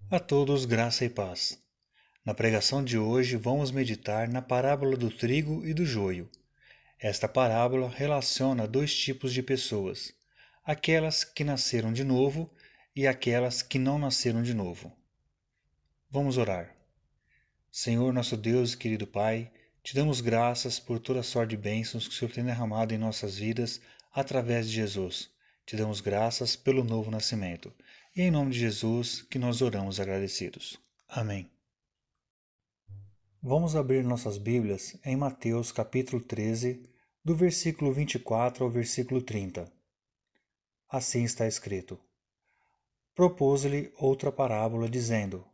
A todos graça e paz. Na pregação de hoje vamos meditar na parábola do trigo e do joio. Esta parábola relaciona dois tipos de pessoas: aquelas que nasceram de novo e aquelas que não nasceram de novo. Vamos orar. Senhor, nosso Deus e querido Pai, te damos graças por toda a sorte de bênçãos que o Senhor tem derramado em nossas vidas através de Jesus. Te damos graças pelo novo nascimento. E é em nome de Jesus que nós oramos agradecidos. Amém. Vamos abrir nossas Bíblias em Mateus capítulo 13, do versículo 24 ao versículo 30. Assim está escrito: Propôs-lhe outra parábola, dizendo: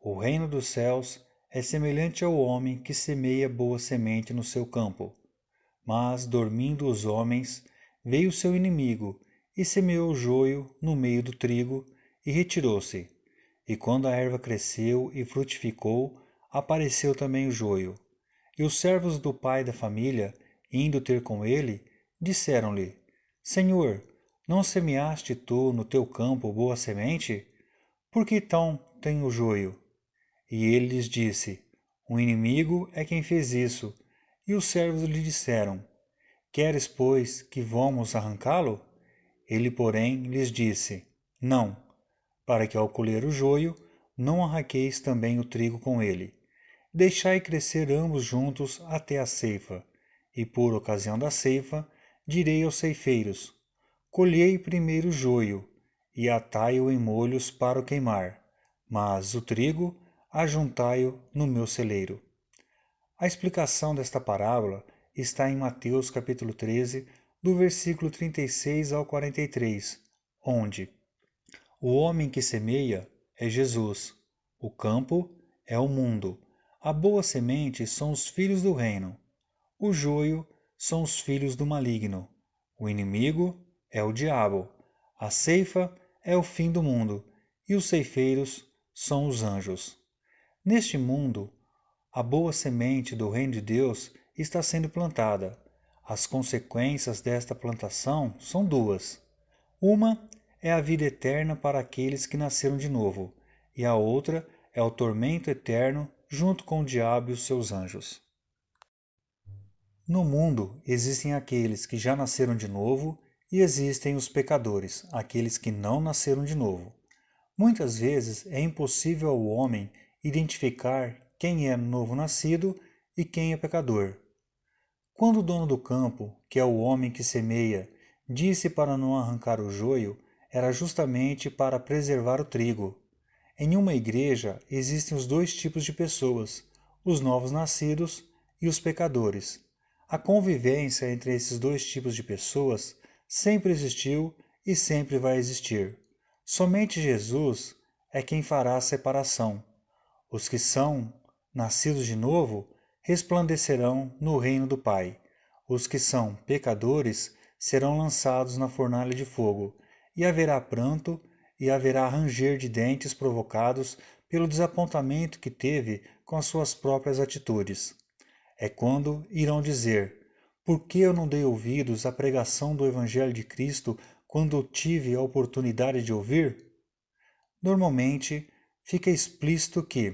O reino dos céus é semelhante ao homem que semeia boa semente no seu campo. Mas, dormindo os homens, veio seu inimigo e semeou joio no meio do trigo e retirou-se. E quando a erva cresceu e frutificou, apareceu também o joio. E os servos do pai da família, indo ter com ele, disseram-lhe: Senhor, não semeaste tu no teu campo boa semente? Por que então tem o joio? E ele lhes disse: O inimigo é quem fez isso. E os servos lhe disseram: Queres, pois, que vamos arrancá-lo? Ele, porém, lhes disse: Não, para que ao colher o joio, não arranqueis também o trigo com ele. Deixai crescer ambos juntos até a ceifa. E por ocasião da ceifa, direi aos ceifeiros: Colhei primeiro o joio, e atai-o em molhos para o queimar, mas o trigo ajuntai-o no meu celeiro. A explicação desta parábola está em Mateus capítulo 13, do versículo 36 ao 43, onde o homem que semeia é Jesus, o campo é o mundo, a boa semente são os filhos do reino, o joio são os filhos do maligno, o inimigo é o diabo, a ceifa é o fim do mundo e os ceifeiros são os anjos. Neste mundo, a boa semente do reino de Deus está sendo plantada. As consequências desta plantação são duas. Uma é a vida eterna para aqueles que nasceram de novo, e a outra é o tormento eterno junto com o diabo e os seus anjos. No mundo existem aqueles que já nasceram de novo e existem os pecadores, aqueles que não nasceram de novo. Muitas vezes é impossível ao homem identificar quem é novo nascido e quem é pecador. Quando o dono do campo, que é o homem que semeia, disse para não arrancar o joio, era justamente para preservar o trigo. Em uma igreja existem os dois tipos de pessoas, os novos nascidos e os pecadores. A convivência entre esses dois tipos de pessoas sempre existiu e sempre vai existir. Somente Jesus é quem fará a separação. Os que são nascidos de novo resplandecerão no reino do Pai. Os que são pecadores serão lançados na fornalha de fogo, e haverá pranto e haverá ranger de dentes provocados pelo desapontamento que teve com as suas próprias atitudes. É quando irão dizer: Por que eu não dei ouvidos à pregação do Evangelho de Cristo quando tive a oportunidade de ouvir? Normalmente, fica explícito que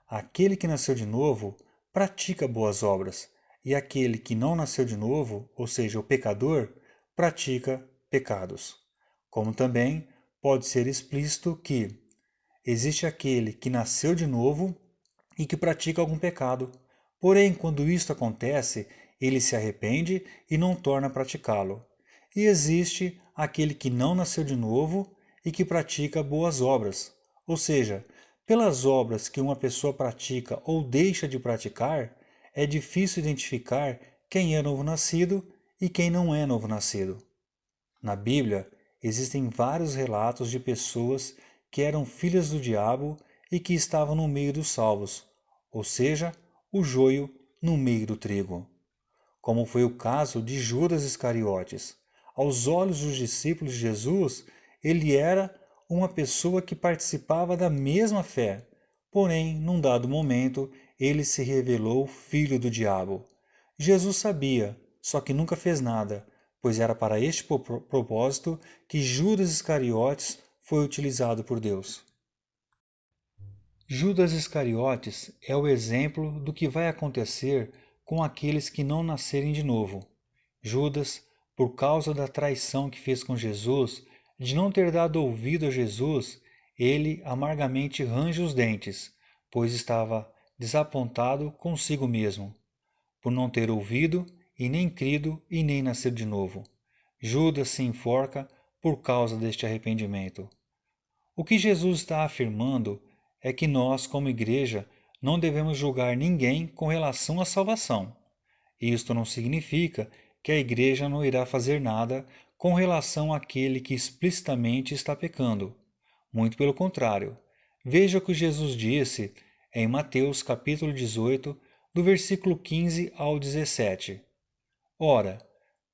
aquele que nasceu de novo pratica boas obras, e aquele que não nasceu de novo, ou seja, o pecador, pratica pecados. Como também pode ser explícito que existe aquele que nasceu de novo e que pratica algum pecado. Porém, quando isto acontece, ele se arrepende e não torna a praticá-lo. E existe aquele que não nasceu de novo e que pratica boas obras. Ou seja, pelas obras que uma pessoa pratica ou deixa de praticar, é difícil identificar quem é novo nascido e quem não é novo nascido. Na Bíblia, existem vários relatos de pessoas que eram filhas do diabo e que estavam no meio dos salvos, ou seja, o joio no meio do trigo. Como foi o caso de Judas Iscariotes. Aos olhos dos discípulos de Jesus, ele era uma pessoa que participava da mesma fé, porém, num dado momento, ele se revelou filho do diabo. Jesus sabia, só que nunca fez nada, pois era para este propósito que Judas Iscariotes foi utilizado por Deus. Judas Iscariotes é o exemplo do que vai acontecer com aqueles que não nascerem de novo. Judas, por causa da traição que fez com Jesus, de não ter dado ouvido a Jesus, ele amargamente range os dentes, pois estava desapontado consigo mesmo, por não ter ouvido e nem crido e nem nascer de novo. Judas se enforca por causa deste arrependimento. O que Jesus está afirmando é que nós, como igreja, não devemos julgar ninguém com relação à salvação. Isto não significa que a igreja não irá fazer nada com relação àquele que explicitamente está pecando. Muito pelo contrário. Veja o que Jesus disse em Mateus capítulo 18, do versículo 15 ao 17. Ora,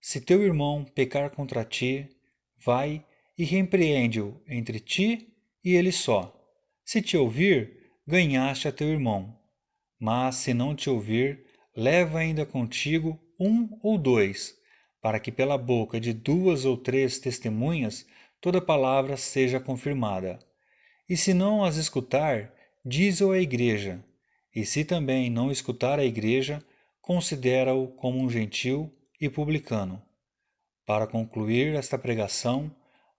se teu irmão pecar contra ti, vai e repreende-o entre ti e ele só. Se te ouvir, ganhaste a teu irmão. Mas se não te ouvir, leva ainda contigo um ou dois, para que pela boca de duas ou três testemunhas toda palavra seja confirmada. E se não as escutar, dize-o à igreja. E se também não escutar a igreja, considera-o como um gentil e publicano. Para concluir esta pregação,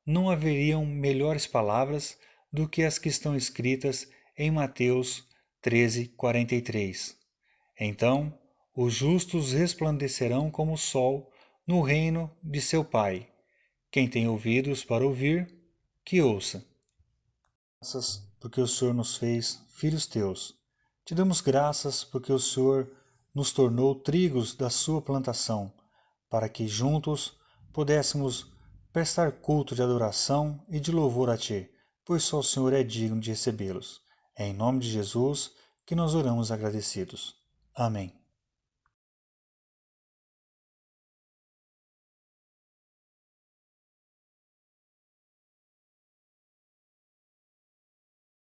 não haveriam melhores palavras do que as que estão escritas em Mateus 13:43. Então, os justos resplandecerão como o sol no reino de seu Pai. Quem tem ouvidos para ouvir, que ouça. Graças porque o Senhor nos fez filhos teus. Te damos graças porque o Senhor nos tornou trigos da sua plantação, para que juntos pudéssemos prestar culto de adoração e de louvor a Ti, pois só o Senhor é digno de recebê-los. É em nome de Jesus que nós oramos agradecidos. Amém.